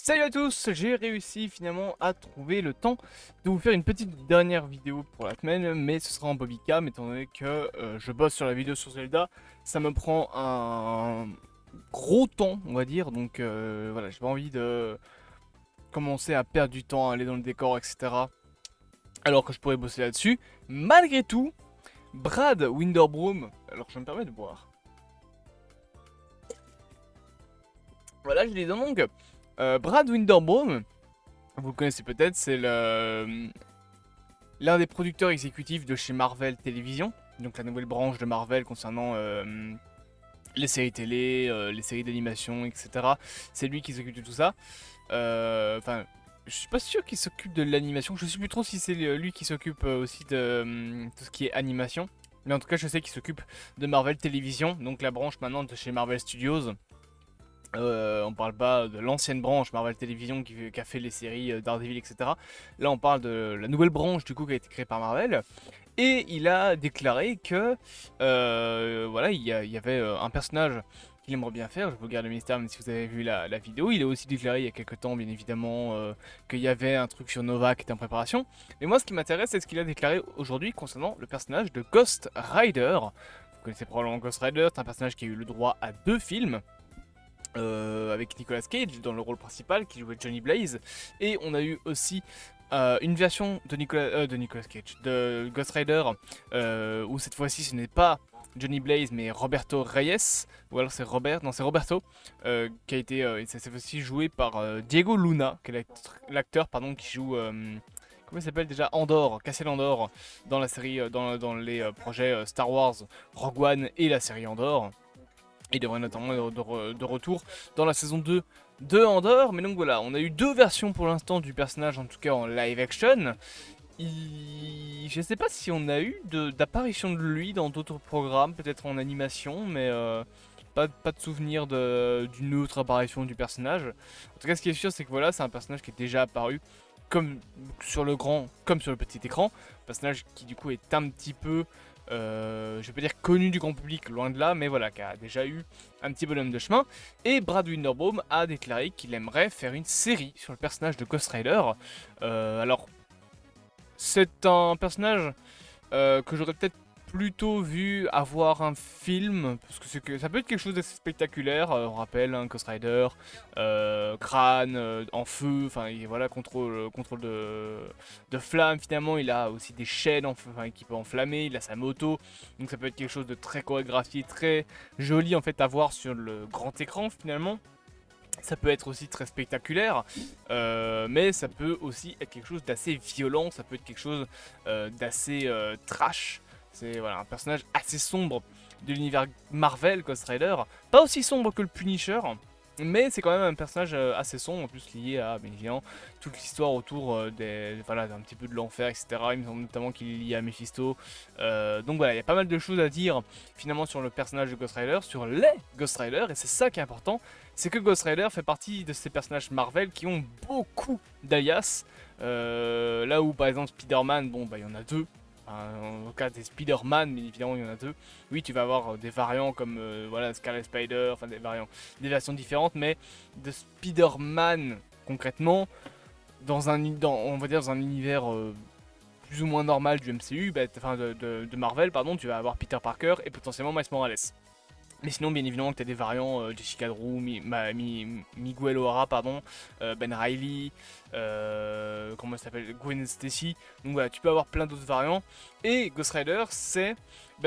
Salut à tous, j'ai réussi finalement à trouver le temps de vous faire une petite dernière vidéo pour la semaine, mais ce sera en Bobbycam étant donné que je bosse sur la vidéo sur Zelda, ça me prend un gros temps on va dire, donc voilà, j'ai pas envie de commencer à perdre du temps, à aller dans le décor, etc. Alors que je pourrais bosser là-dessus. Malgré tout, Brad Winterbroom, alors je me permets de boire. Voilà, je dis donc, Brad Winterbroom, vous le connaissez peut-être, c'est l'un des producteurs exécutifs de chez Marvel Television, donc la nouvelle branche de Marvel concernant les séries télé, les séries d'animation, etc. C'est lui qui s'occupe de tout ça. Enfin, je suis pas sûr qu'il s'occupe de l'animation, je sais plus trop si c'est lui qui s'occupe aussi de tout ce qui est animation. Mais en tout cas, je sais qu'il s'occupe de Marvel Television, donc la branche maintenant de chez Marvel Studios. On parle pas de l'ancienne branche Marvel Television qui a fait les séries Daredevil, etc. Là, on parle de la nouvelle branche du coup qui a été créée par Marvel. Et il a déclaré que voilà, il y avait un personnage qu'il aimerait bien faire. Je vous garde le mystère, même si vous avez vu la vidéo. Il a aussi déclaré il y a quelques temps, bien évidemment, qu'il y avait un truc sur Nova qui était en préparation. Mais moi, ce qui m'intéresse, c'est ce qu'il a déclaré aujourd'hui concernant le personnage de Ghost Rider. Vous connaissez probablement Ghost Rider, c'est un personnage qui a eu le droit à 2 films. Avec Nicolas Cage dans le rôle principal qui jouait Johnny Blaze, et on a eu aussi une version de Nicolas Cage, de Ghost Rider, où cette fois-ci ce n'est pas Johnny Blaze mais Roberto Reyes, ou alors c'est Robert, non c'est Roberto, qui a été cette fois-ci joué par Diego Luna, qui est l'acteur pardon qui joue comment il s'appelle déjà, Andor, Cassiel Andor, dans la série, dans les projets Star Wars, Rogue One et la série Andor. Il devrait notamment être de retour dans la saison 2 de Andor. Mais donc voilà, on a eu 2 versions pour l'instant du personnage, en tout cas en live action. Je sais pas si on a eu d'apparition de lui dans d'autres programmes, peut-être en animation, mais pas de souvenir d'une autre apparition du personnage. En tout cas, ce qui est sûr, c'est que voilà, c'est un personnage qui est déjà apparu comme sur le grand, comme sur le petit écran. Un personnage qui du coup est un petit peu, je vais pas dire connu du grand public, loin de là, mais voilà, qui a déjà eu un petit bonhomme de chemin. Et Brad Winderbaum a déclaré qu'il aimerait faire une série sur le personnage de Ghost Rider. Alors, c'est un personnage que j'aurais peut-être plutôt vu avoir un film, parce que ça peut être quelque chose d'assez spectaculaire. On rappelle, hein, Ghost Rider, crâne en feu, enfin voilà, contrôle de flamme. Finalement, il a aussi des chaînes qui peut enflammer, il a sa moto, donc ça peut être quelque chose de très chorégraphié, très joli en fait à voir sur le grand écran finalement. Ça peut être aussi très spectaculaire, mais ça peut aussi être quelque chose d'assez violent, ça peut être quelque chose d'assez trash. C'est voilà, un personnage assez sombre de l'univers Marvel, Ghost Rider. Pas aussi sombre que le Punisher, mais c'est quand même un personnage assez sombre, en plus lié à, bien évidemment, toute l'histoire autour voilà, d'un petit peu de l'enfer, etc. Il me semble notamment qu'il est lié à Mephisto. Donc voilà, il y a pas mal de choses à dire finalement sur le personnage de Ghost Rider, sur les Ghost Rider, et c'est ça qui est important, c'est que Ghost Rider fait partie de ces personnages Marvel qui ont beaucoup d'alias. Là où par exemple Spider-Man, bon bah il y en a 2. En cas des Spider-Man, bien évidemment, il y en a 2. Oui, tu vas avoir des variants comme voilà, Scarlet Spider, enfin des variants, des versions différentes, mais de Spider-Man concrètement, on va dire dans un univers plus ou moins normal du MCU, bah, enfin de Marvel, pardon, tu vas avoir Peter Parker et potentiellement Miles Morales. Mais sinon, bien évidemment, tu as des variants Jessica Drew, Miguel O'Hara, pardon, Ben Reilly, comment ça s'appelle, Gwen Stacy. Donc voilà, tu peux avoir plein d'autres variants. Et Ghost Rider, c'est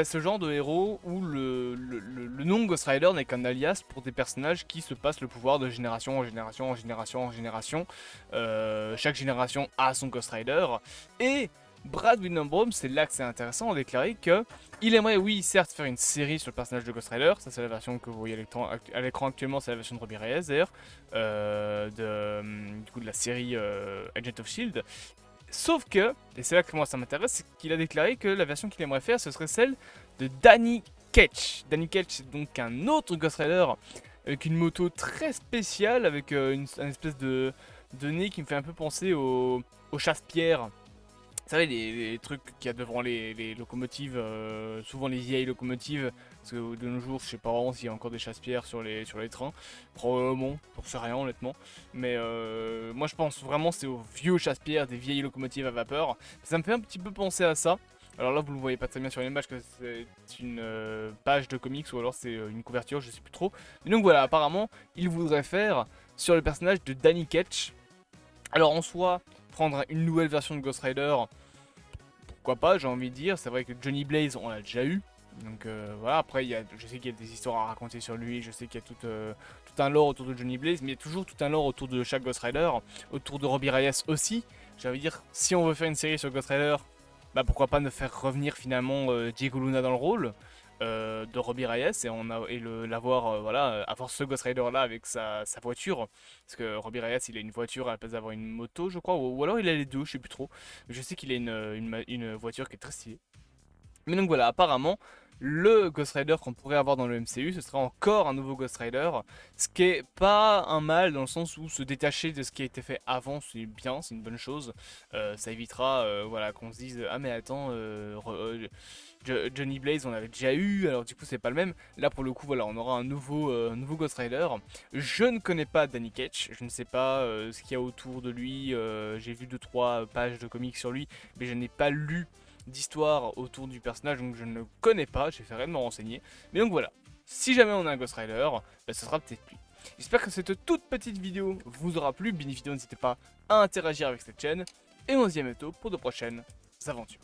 ce genre de héros où le nom Ghost Rider n'est qu'un alias pour des personnages qui se passent le pouvoir de génération en génération en génération en génération. Chaque génération a son Ghost Rider. Et Brad Windenbaum, c'est là que c'est intéressant, a déclaré que il aimerait, oui, certes, faire une série sur le personnage de Ghost Rider. Ça, c'est la version que vous voyez à l'écran actuellement, c'est la version de Robbie Reyes, d'ailleurs, du coup, de la série Agent of Shield. Sauf que, et c'est là que moi ça m'intéresse, c'est qu'il a déclaré que la version qu'il aimerait faire, ce serait celle de Danny Ketch. Danny Ketch, c'est donc un autre Ghost Rider avec une moto très spéciale, avec une espèce de nez qui me fait un peu penser au chasse-pierre. Vous savez, les trucs qu'il y a devant les locomotives, souvent les vieilles locomotives, Parce que de nos jours, je sais pas vraiment s'il y a encore des chasse-pierres sur les trains. Probablement, j'en sais rien honnêtement. Mais moi je pense vraiment c'est aux vieux chasse-pierres, des vieilles locomotives à vapeur. Ça me fait un petit peu penser à ça. Alors là vous le voyez pas très bien sur l'image que c'est une page de comics ou alors c'est une couverture, je sais plus trop. Mais donc voilà, apparemment il voudrait faire sur le personnage de Danny Ketch. Alors en soi, prendre une nouvelle version de Ghost Rider, pourquoi pas, j'ai envie de dire. C'est vrai que Johnny Blaze on l'a déjà eu. Donc voilà, après je sais qu'il y a des histoires à raconter sur lui, je sais qu'il y a tout un lore autour de Johnny Blaze, mais il y a toujours tout un lore autour de chaque Ghost Rider, autour de Robbie Reyes aussi. J'ai envie de dire, si on veut faire une série sur Ghost Rider, bah pourquoi pas ne faire revenir finalement Diego Luna dans le rôle de Robbie Reyes et l'avoir voilà, avoir ce Ghost Rider là avec sa voiture. Parce que Robbie Reyes il a une voiture à la place d'avoir une moto je crois, ou alors il a les deux, je sais plus trop. Je sais qu'il a une voiture qui est très stylée. Mais donc voilà, apparemment, le Ghost Rider qu'on pourrait avoir dans le MCU, ce serait encore un nouveau Ghost Rider, ce qui est pas un mal dans le sens où se détacher de ce qui a été fait avant, c'est bien, c'est une bonne chose. Ça évitera voilà, qu'on se dise ah mais attends, Johnny Blaze on avait déjà eu, alors du coup c'est pas le même. Là pour le coup voilà, on aura un nouveau Ghost Rider. Je ne connais pas Danny Ketch, je ne sais pas ce qu'il y a autour de lui, j'ai vu 2-3 pages de comics sur lui, mais je n'ai pas lu d'histoire autour du personnage, donc je ne le connais pas, j'essaierai de me renseigner. Mais donc voilà, si jamais on a un Ghost Rider, bah, ce sera peut-être lui. J'espère que cette toute petite vidéo vous aura plu, bien évidemment n'hésitez pas à interagir avec cette chaîne, et on se dit à bientôt pour de prochaines aventures.